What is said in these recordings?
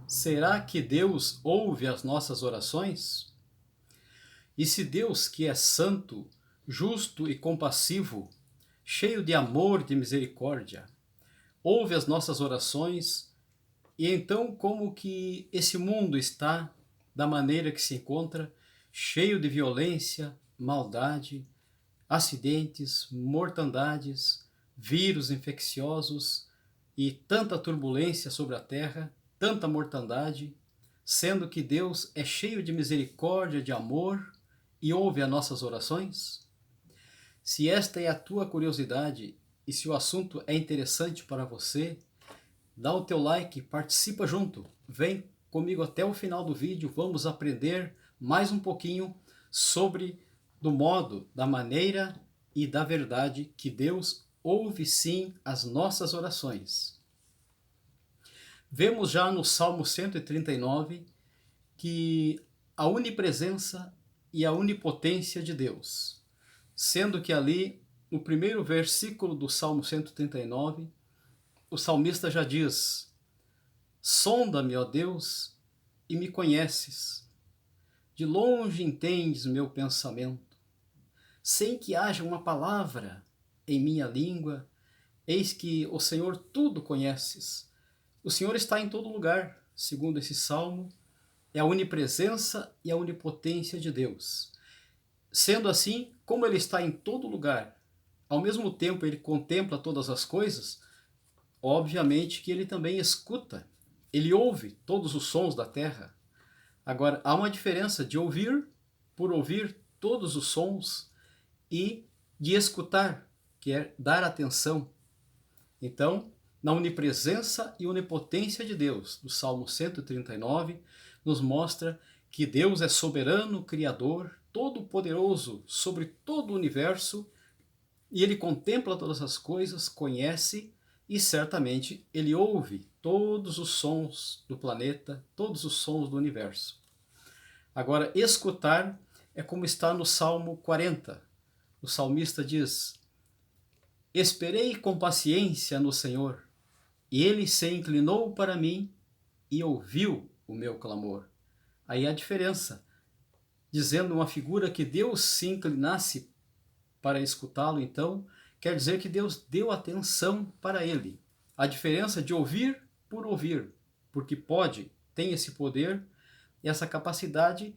Será que Deus ouve as nossas orações? E se Deus, que é santo, justo e compassivo, cheio de amor e de misericórdia, ouve as nossas orações, e então como que esse mundo está, da maneira que se encontra, cheio de violência, maldade, acidentes, mortandades, vírus infecciosos e tanta turbulência sobre a terra, tanta mortandade, sendo que Deus é cheio de misericórdia, de amor e ouve as nossas orações? Se esta é a tua curiosidade e se o assunto é interessante para você, dá o teu like, participa junto, vem comigo até o final do vídeo, vamos aprender mais um pouquinho sobre do modo, da maneira e da verdade que Deus ouve sim as nossas orações. Vemos já no Salmo 139 que a onipresença e a onipotência de Deus, sendo que ali, no primeiro versículo do Salmo 139, o salmista já diz: sonda-me, ó Deus, e me conheces. De longe entendes meu pensamento. Sem que haja uma palavra em minha língua, eis que o Senhor tudo conheces. O Senhor está em todo lugar, segundo esse salmo, é a onipresença e a onipotência de Deus. Sendo assim, como Ele está em todo lugar, ao mesmo tempo Ele contempla todas as coisas, obviamente que Ele também escuta, Ele ouve todos os sons da terra. Agora, há uma diferença de ouvir, por ouvir todos os sons, e de escutar, que é dar atenção. Então, na onipresença e onipotência de Deus, do Salmo 139, nos mostra que Deus é soberano, criador, todo-poderoso sobre todo o universo, e Ele contempla todas as coisas, conhece e certamente Ele ouve todos os sons do planeta, todos os sons do universo. Agora, escutar é como está no Salmo 40. O salmista diz: esperei com paciência no Senhor, e Ele se inclinou para mim e ouviu o meu clamor. Aí a diferença, dizendo uma figura que Deus se inclinasse para escutá-lo, então, quer dizer que Deus deu atenção para ele. A diferença de ouvir por ouvir, porque pode, tem esse poder, essa capacidade,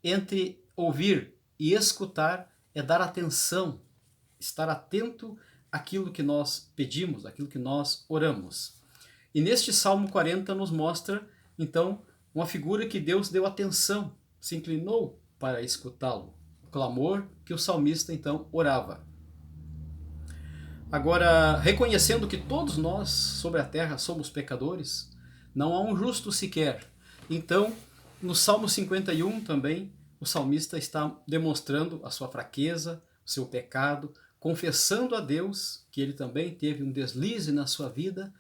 entre ouvir e escutar é dar atenção, estar atento àquilo que nós pedimos, àquilo que nós oramos. E neste Salmo 40 nos mostra, então, uma figura que Deus deu atenção, se inclinou para escutá-lo, o clamor que o salmista então orava. Agora, reconhecendo que todos nós sobre a terra somos pecadores, não há um justo sequer. Então, no Salmo 51 também, o salmista está demonstrando a sua fraqueza, o seu pecado, confessando a Deus que ele também teve um deslize na sua vida,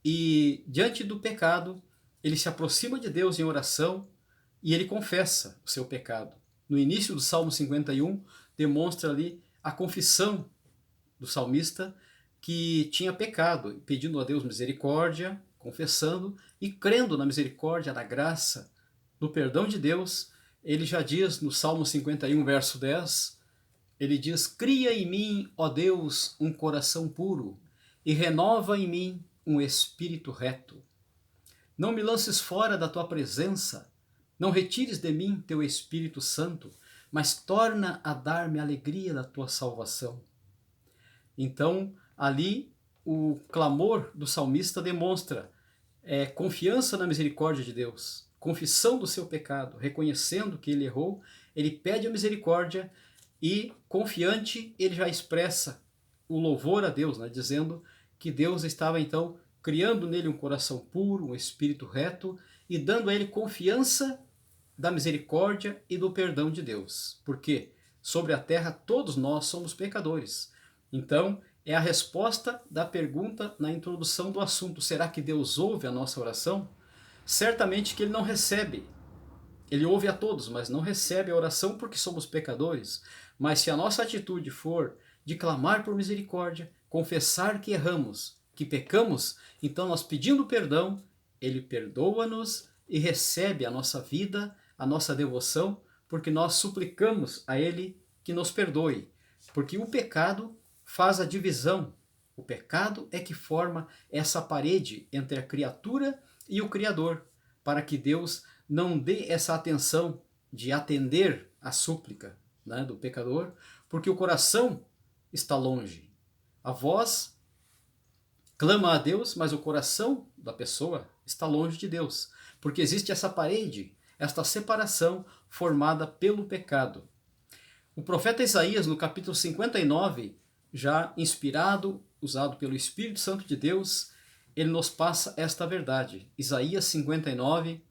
e diante do pecado, ele se aproxima de Deus em oração e ele confessa o seu pecado. No início do Salmo 51, demonstra ali a confissão do salmista que tinha pecado, pedindo a Deus misericórdia, confessando e crendo na misericórdia, na graça, no perdão de Deus. Ele já diz no Salmo 51, verso 10, ele diz: cria em mim, ó Deus, um coração puro e renova em mim um espírito reto. Não me lances fora da tua presença, não retires de mim teu Espírito Santo, mas torna a dar-me a alegria da tua salvação. Então, ali, o clamor do salmista demonstra confiança na misericórdia de Deus, confissão do seu pecado, reconhecendo que ele errou, ele pede a misericórdia e, confiante, ele já expressa o louvor a Deus, né, dizendo que Deus estava então criando nele um coração puro, um espírito reto e dando a ele confiança da misericórdia e do perdão de Deus. Porque sobre a terra todos nós somos pecadores. Então, é a resposta da pergunta na introdução do assunto: será que Deus ouve a nossa oração? Certamente que Ele não recebe. Ele ouve a todos, mas não recebe a oração porque somos pecadores. Mas se a nossa atitude for de clamar por misericórdia, confessar que erramos, que pecamos, então nós pedindo perdão, Ele perdoa-nos e recebe a nossa vida, a nossa devoção, porque nós suplicamos a Ele que nos perdoe. Porque o pecado faz a divisão. O pecado é que forma essa parede entre a criatura e o Criador, para que Deus não dê essa atenção de atender a súplica, né, do pecador, porque o coração está longe. A voz clama a Deus, mas o coração da pessoa está longe de Deus, porque existe essa parede, esta separação formada pelo pecado. O profeta Isaías, no capítulo 59, já inspirado, usado pelo Espírito Santo de Deus, ele nos passa esta verdade. Isaías 59,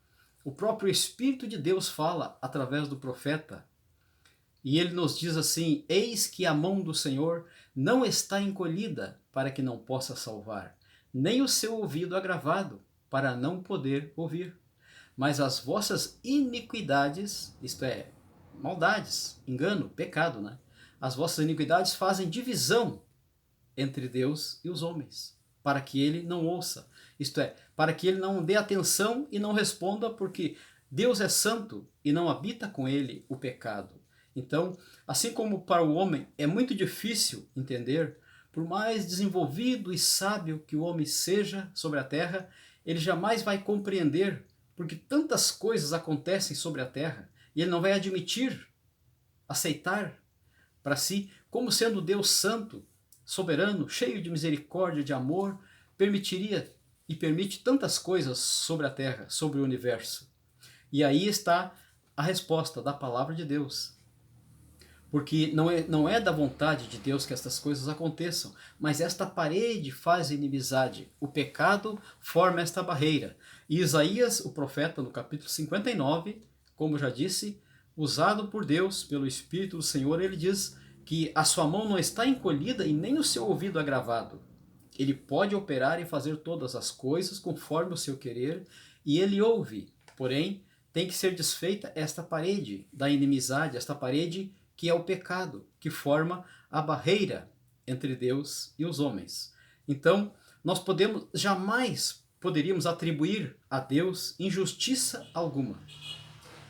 o próprio Espírito de Deus fala através do profeta, e ele nos diz assim: eis que a mão do Senhor não está encolhida para que não possa salvar, nem o seu ouvido agravado para não poder ouvir. Mas as vossas iniquidades, isto é, maldades, engano, pecado, né? As vossas iniquidades fazem divisão entre Deus e os homens, para que ele não ouça. Isto é, para que ele não dê atenção e não responda, porque Deus é santo e não habita com ele o pecado. Então, assim como para o homem é muito difícil entender, por mais desenvolvido e sábio que o homem seja sobre a terra, ele jamais vai compreender, porque tantas coisas acontecem sobre a terra, e ele não vai admitir, aceitar para si, como sendo Deus santo, soberano, cheio de misericórdia, de amor, permitiria e permite tantas coisas sobre a terra, sobre o universo. E aí está a resposta da palavra de Deus. Porque não é da vontade de Deus que estas coisas aconteçam, mas esta parede faz inimizade. O pecado forma esta barreira. E Isaías, o profeta, no capítulo 59, como já disse, usado por Deus, pelo Espírito do Senhor, ele diz que a sua mão não está encolhida e nem o seu ouvido agravado. Ele pode operar e fazer todas as coisas conforme o seu querer, e ele ouve. Porém, tem que ser desfeita esta parede da inimizade, esta parede que é o pecado, que forma a barreira entre Deus e os homens. Então, nós jamais poderíamos atribuir a Deus injustiça alguma.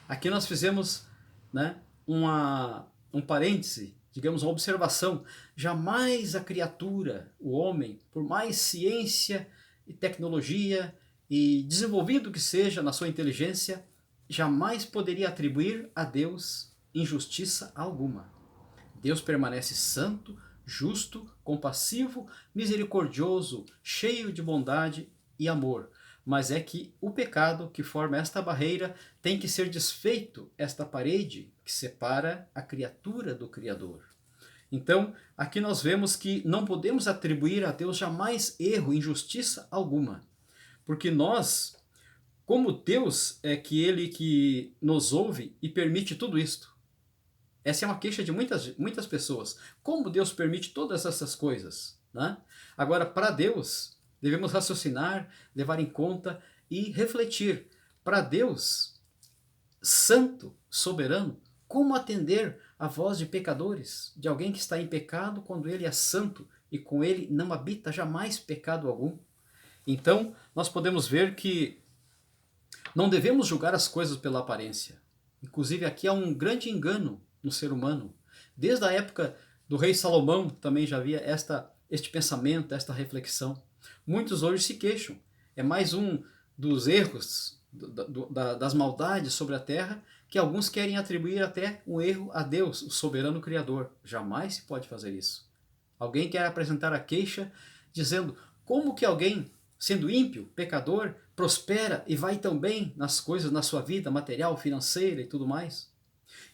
Aqui nós fizemos, né, um parêntese, digamos, uma observação. Jamais a criatura, o homem, por mais ciência e tecnologia e desenvolvido que seja na sua inteligência, jamais poderia atribuir a Deus injustiça alguma. Deus permanece santo, justo, compassivo, misericordioso, cheio de bondade e amor. Mas é que o pecado que forma esta barreira tem que ser desfeito, esta parede que separa a criatura do Criador. Então, aqui nós vemos que não podemos atribuir a Deus jamais erro, injustiça alguma. Porque nós, como Deus é que Ele que nos ouve e permite tudo isto. Essa é uma queixa de muitas pessoas. Como Deus permite todas essas coisas? Né? Agora, para Deus, devemos raciocinar, levar em conta e refletir. Para Deus, santo, soberano, como atender a voz de pecadores, de alguém que está em pecado quando ele é santo e com ele não habita jamais pecado algum? Então, nós podemos ver que não devemos julgar as coisas pela aparência. Inclusive, aqui há um grande engano no ser humano. Desde a época do rei Salomão também já havia este pensamento, esta reflexão. Muitos hoje se queixam. É mais um dos erros, das maldades sobre a terra, que alguns querem atribuir até um erro a Deus, o soberano Criador. Jamais se pode fazer isso. Alguém quer apresentar a queixa dizendo como que alguém, sendo ímpio, pecador, prospera e vai tão bem nas coisas, na sua vida material, financeira e tudo mais.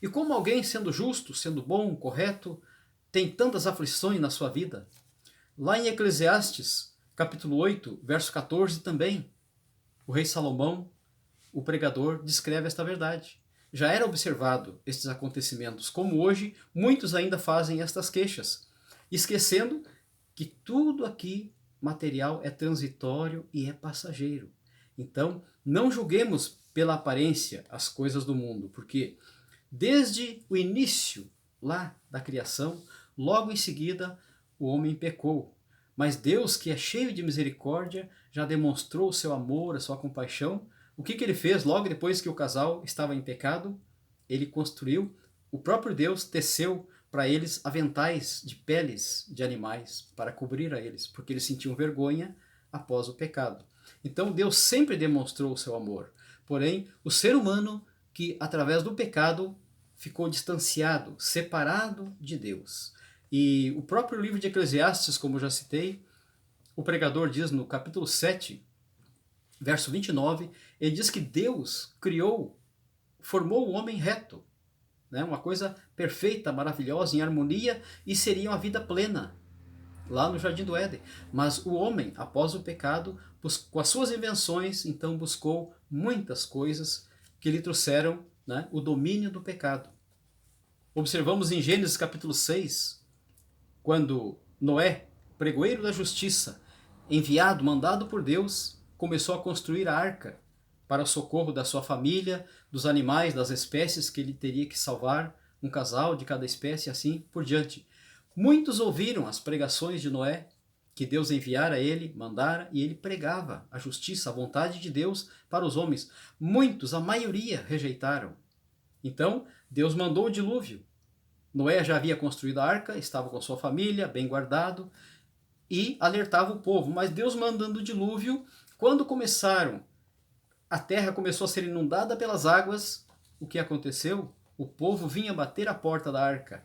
E como alguém, sendo justo, sendo bom, correto, tem tantas aflições na sua vida. Lá em Eclesiastes, capítulo 8, verso 14 também, o rei Salomão, o pregador, descreve esta verdade. Já era observado estes acontecimentos, como hoje muitos ainda fazem estas queixas, esquecendo que tudo aqui material é transitório e é passageiro. Então, não julguemos pela aparência as coisas do mundo, porque desde o início lá da criação, logo em seguida o homem pecou. Mas Deus, que é cheio de misericórdia, já demonstrou o seu amor, a sua compaixão. O que ele fez logo depois que o casal estava em pecado? Ele construiu, o próprio Deus teceu para eles aventais de peles de animais para cobrir a eles, porque eles sentiam vergonha após o pecado. Então Deus sempre demonstrou o seu amor. Porém, o ser humano que através do pecado ficou distanciado, separado de Deus. E o próprio livro de Eclesiastes, como já citei, o pregador diz no capítulo 7, verso 29, ele diz que Deus formou o homem reto, né? Uma coisa perfeita, maravilhosa, em harmonia, e seria uma vida plena, lá no Jardim do Éden. Mas o homem, após o pecado, com as suas invenções, então buscou muitas coisas que lhe trouxeram, né, o domínio do pecado. Observamos em Gênesis capítulo 6, quando Noé, pregoeiro da justiça, enviado, mandado por Deus, começou a construir a arca para o socorro da sua família, dos animais, das espécies que ele teria que salvar, um casal de cada espécie, assim por diante. Muitos ouviram as pregações de Noé, que Deus enviara a ele, mandara, e ele pregava a justiça, a vontade de Deus para os homens. Muitos, a maioria, rejeitaram. Então, Deus mandou o dilúvio. Noé já havia construído a arca, estava com sua família, bem guardado, e alertava o povo. Mas Deus mandando o dilúvio, quando a terra começou a ser inundada pelas águas, o que aconteceu? O povo vinha bater a porta da arca.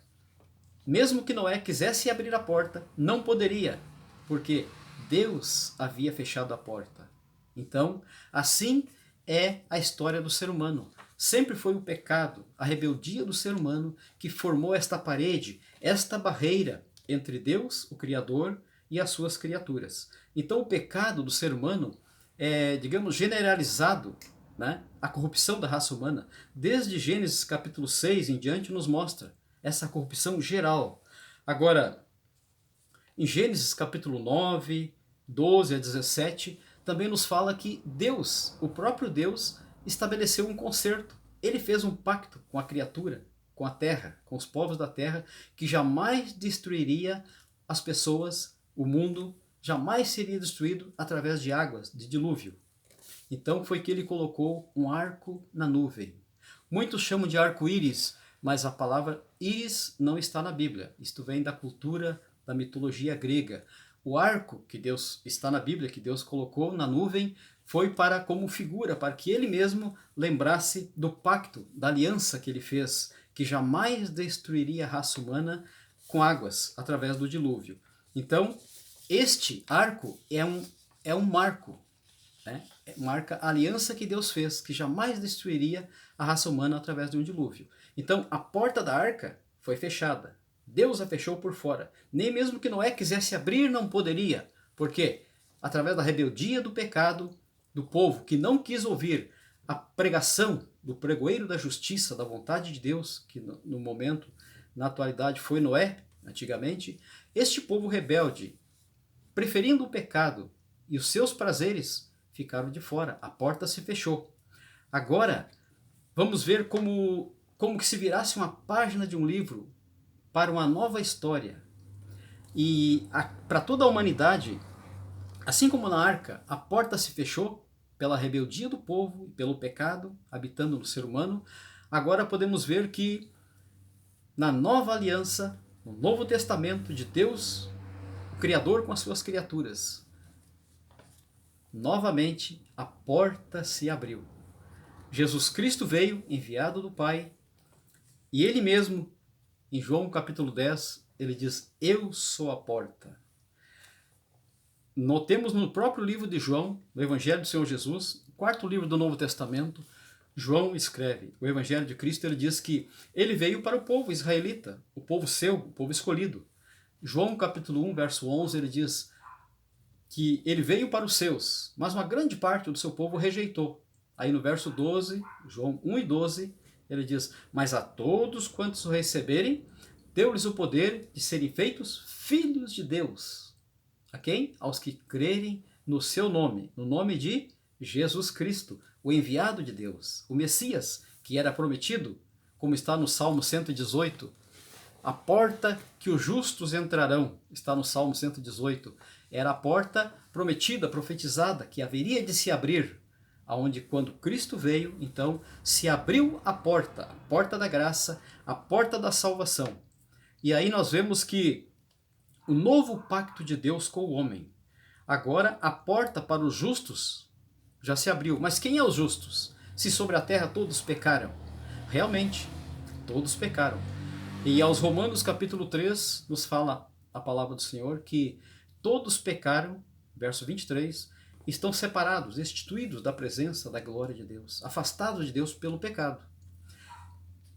Mesmo que Noé quisesse abrir a porta, não poderia, porque Deus havia fechado a porta. Então, assim é a história do ser humano. Sempre foi o pecado, a rebeldia do ser humano, que formou esta parede, esta barreira entre Deus, o Criador, e as suas criaturas. Então, o pecado do ser humano é, digamos, generalizado, né? A corrupção da raça humana, desde Gênesis capítulo 6 em diante, nos mostra essa corrupção geral. Agora, em Gênesis capítulo 9, 12 a 17, também nos fala que Deus, o próprio Deus, estabeleceu um concerto. Ele fez um pacto com a criatura, com a terra, com os povos da terra, que jamais destruiria as pessoas, o mundo, jamais seria destruído através de águas, de dilúvio. Então foi que ele colocou um arco na nuvem. Muitos chamam de arco-íris, mas a palavra íris não está na Bíblia. Isto vem da cultura, da mitologia grega. O arco que Deus está na Bíblia, que Deus colocou na nuvem, foi para como figura, para que ele mesmo lembrasse do pacto, da aliança que ele fez, que jamais destruiria a raça humana com águas, através do dilúvio. Então, este arco é um marco, né? Marca a aliança que Deus fez, que jamais destruiria a raça humana através de um dilúvio. Então, a porta da arca foi fechada. Deus a fechou por fora. Nem mesmo que Noé quisesse abrir, não poderia. Por quê? Através da rebeldia do pecado do povo, que não quis ouvir a pregação do pregoeiro da justiça, da vontade de Deus, que no momento, na atualidade, foi Noé, antigamente, este povo rebelde, preferindo o pecado e os seus prazeres, ficaram de fora. A porta se fechou. Agora, vamos ver como que se virasse uma página de um livro para uma nova história. E para toda a humanidade, assim como na arca, a porta se fechou pela rebeldia do povo e pelo pecado habitando no ser humano, agora podemos ver que na nova aliança, no Novo Testamento de Deus, o Criador com as suas criaturas, novamente a porta se abriu. Jesus Cristo veio, enviado do Pai, e ele mesmo, em João capítulo 10, ele diz: eu sou a porta. Notemos no próprio livro de João, no Evangelho do Senhor Jesus, quarto livro do Novo Testamento, João escreve, o Evangelho de Cristo, ele diz que ele veio para o povo israelita, o povo seu, o povo escolhido. João capítulo 1, verso 11, ele diz que ele veio para os seus, mas uma grande parte do seu povo rejeitou. Aí no verso 12, João 1 e 12, ele diz: mas a todos quantos o receberem, deu-lhes o poder de serem feitos filhos de Deus. A quem? Aos que crerem no seu nome, no nome de Jesus Cristo, o enviado de Deus, o Messias, que era prometido, como está no Salmo 118, a porta que os justos entrarão, está no Salmo 118, era a porta prometida, profetizada, que haveria de se abrir, aonde quando Cristo veio, então se abriu a porta da graça, a porta da salvação. E aí nós vemos que o novo pacto de Deus com o homem. Agora a porta para os justos já se abriu. Mas quem é os justos? Se sobre a terra todos pecaram. Realmente, todos pecaram. E aos Romanos capítulo 3 nos fala a palavra do Senhor que todos pecaram, verso 23, estão separados, destituídos da presença, da glória de Deus, afastados de Deus pelo pecado.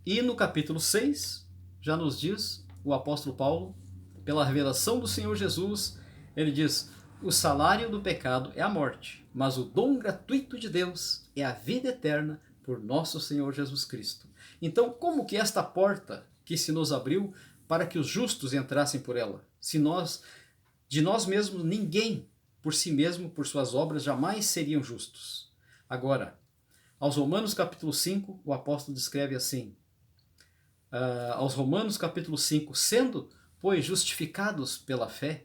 E no capítulo 6 já nos diz o apóstolo Paulo, pela revelação do Senhor Jesus, ele diz: o salário do pecado é a morte, mas o dom gratuito de Deus é a vida eterna por nosso Senhor Jesus Cristo. Então, como que esta porta que se nos abriu para que os justos entrassem por ela? Se nós, de nós mesmos, ninguém por si mesmo, por suas obras, jamais seriam justos. Agora, aos Romanos capítulo 5, o apóstolo descreve assim, aos Romanos capítulo 5, sendo, pois, justificados pela fé,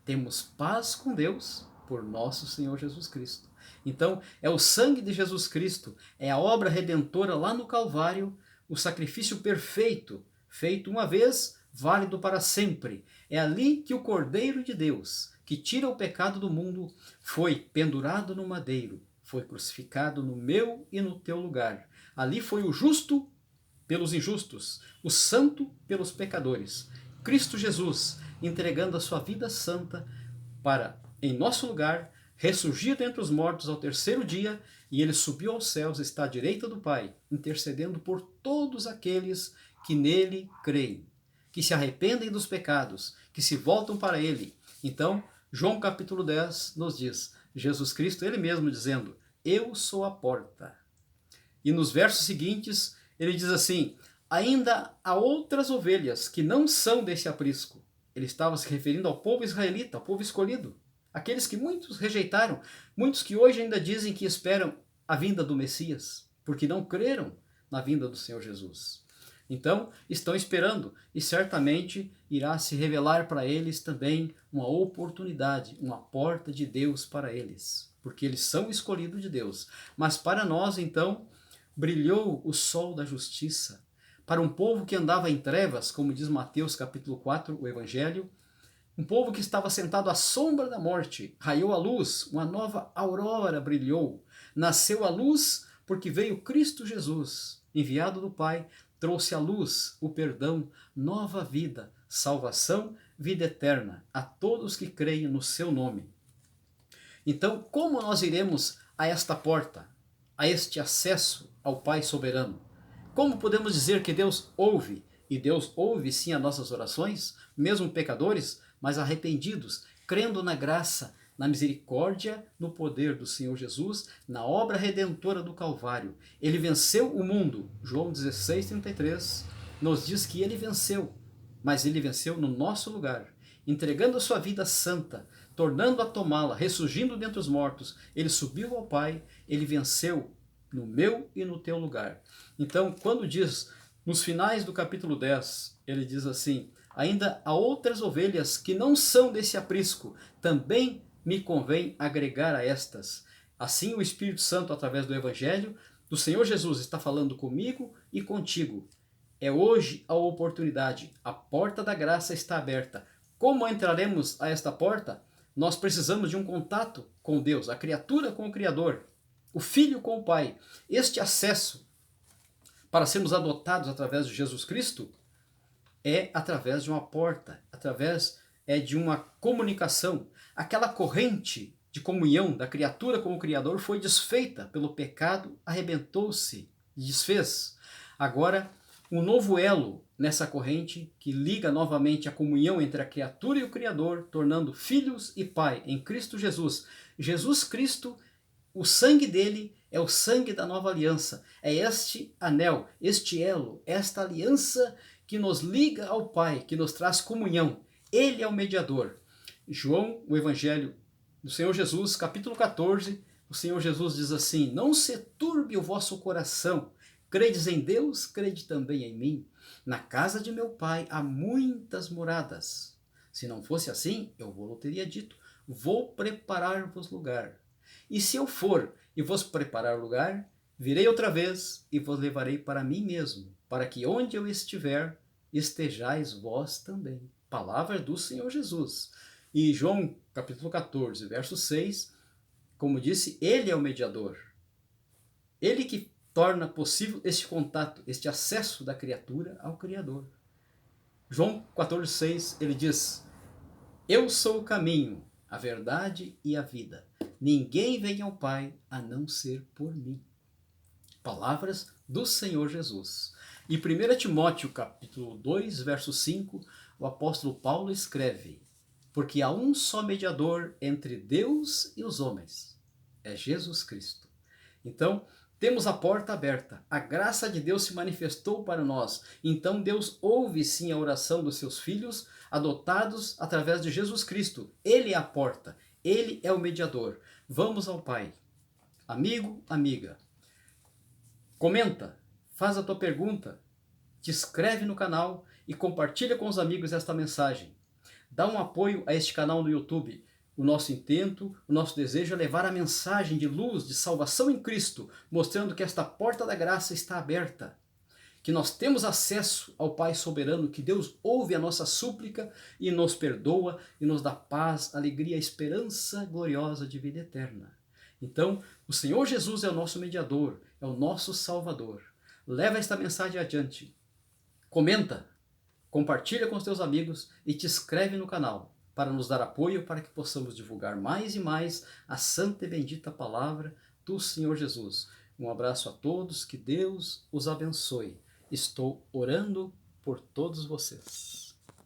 temos paz com Deus por nosso Senhor Jesus Cristo. Então, é o sangue de Jesus Cristo, é a obra redentora lá no Calvário, o sacrifício perfeito, feito uma vez, válido para sempre. É ali que o Cordeiro de Deus, que tira o pecado do mundo, foi pendurado no madeiro, foi crucificado no meu e no teu lugar. Ali foi o justo pelos injustos, o santo pelos pecadores. Cristo Jesus, entregando a sua vida santa para, em nosso lugar, ressurgir dentre os mortos ao terceiro dia, e ele subiu aos céus, está à direita do Pai, intercedendo por todos aqueles que nele creem, que se arrependem dos pecados, que se voltam para ele. Então, João capítulo 10 nos diz, Jesus Cristo, ele mesmo dizendo, eu sou a porta. E nos versos seguintes, ele diz assim, ainda há outras ovelhas que não são desse aprisco. Ele estava se referindo ao povo israelita, ao povo escolhido. Aqueles que muitos rejeitaram, muitos que hoje ainda dizem que esperam a vinda do Messias, porque não creram na vinda do Senhor Jesus. Então, estão esperando e certamente irá se revelar para eles também uma oportunidade, uma porta de Deus para eles, porque eles são escolhidos de Deus. Mas para nós, então, brilhou o sol da justiça. Para um povo que andava em trevas, como diz Mateus capítulo 4, o Evangelho, um povo que estava sentado à sombra da morte, raiou a luz, uma nova aurora brilhou. Nasceu a luz porque veio Cristo Jesus, enviado do Pai, trouxe a luz, o perdão, nova vida, salvação, vida eterna, a todos que creem no seu nome. Então, como nós iremos a esta porta, a este acesso ao Pai soberano? Como podemos dizer que Deus ouve? E Deus ouve sim as nossas orações, mesmo pecadores, mas arrependidos, crendo na graça, na misericórdia, no poder do Senhor Jesus, na obra redentora do Calvário. Ele venceu o mundo. João 16:33 nos diz que ele venceu, mas ele venceu no nosso lugar, entregando a sua vida santa, tornando a tomá-la, ressurgindo dentre os mortos. Ele subiu ao Pai, ele venceu no meu e no teu lugar. Então, quando diz, nos finais do capítulo 10, ele diz assim, ainda há outras ovelhas que não são desse aprisco, também me convém agregar a estas. Assim o Espírito Santo, através do Evangelho, do Senhor Jesus está falando comigo e contigo. É hoje a oportunidade, a porta da graça está aberta. Como entraremos a esta porta? Nós precisamos de um contato com Deus, a criatura com o Criador, o Filho com o Pai. Este acesso para sermos adotados através de Jesus Cristo é através de uma porta, através de uma comunicação. Aquela corrente de comunhão da criatura com o Criador foi desfeita pelo pecado, arrebentou-se e desfez. Agora, um novo elo nessa corrente que liga novamente a comunhão entre a criatura e o Criador, tornando filhos e pai em Cristo Jesus. Jesus Cristo, o sangue dele é o sangue da nova aliança. É este anel, este elo, esta aliança que nos liga ao Pai, que nos traz comunhão. Ele é o mediador. João, o Evangelho do Senhor Jesus, capítulo 14, o Senhor Jesus diz assim, não se turbe o vosso coração, Credes em Deus, crede também em mim. Na casa de meu pai há muitas moradas. Se não fosse assim, eu vou teria dito, vou preparar-vos lugar. E se eu for e vos preparar lugar, virei outra vez e vos levarei para mim mesmo, para que onde eu estiver, estejais vós também. Palavra do Senhor Jesus. E João, capítulo 14, verso 6, como disse, ele é o mediador. Ele que torna possível este contato, este acesso da criatura ao Criador. João 14, 6, ele diz, eu sou o caminho, a verdade e a vida. Ninguém vem ao Pai a não ser por mim. Palavras do Senhor Jesus. E 1 Timóteo capítulo 2, verso 5, o apóstolo Paulo escreve, porque há um só mediador entre Deus e os homens, é Jesus Cristo. Então, temos a porta aberta, a graça de Deus se manifestou para nós. Então Deus ouve sim a oração dos seus filhos, adotados através de Jesus Cristo. Ele é a porta, ele é o mediador. Vamos ao Pai. Amigo, amiga, comenta, faz a tua pergunta, te inscreve no canal e compartilha com os amigos esta mensagem. Dá um apoio a este canal no YouTube. O nosso intento, o nosso desejo é levar a mensagem de luz, de salvação em Cristo, mostrando que esta porta da graça está aberta, que nós temos acesso ao Pai soberano, que Deus ouve a nossa súplica e nos perdoa e nos dá paz, alegria, esperança gloriosa de vida eterna. Então, o Senhor Jesus é o nosso mediador, é o nosso Salvador. Leva esta mensagem adiante. Comenta, compartilha com os teus amigos e te inscreve no canal para nos dar apoio para que possamos divulgar mais e mais a santa e bendita palavra do Senhor Jesus. Um abraço a todos, que Deus os abençoe. Estou orando por todos vocês.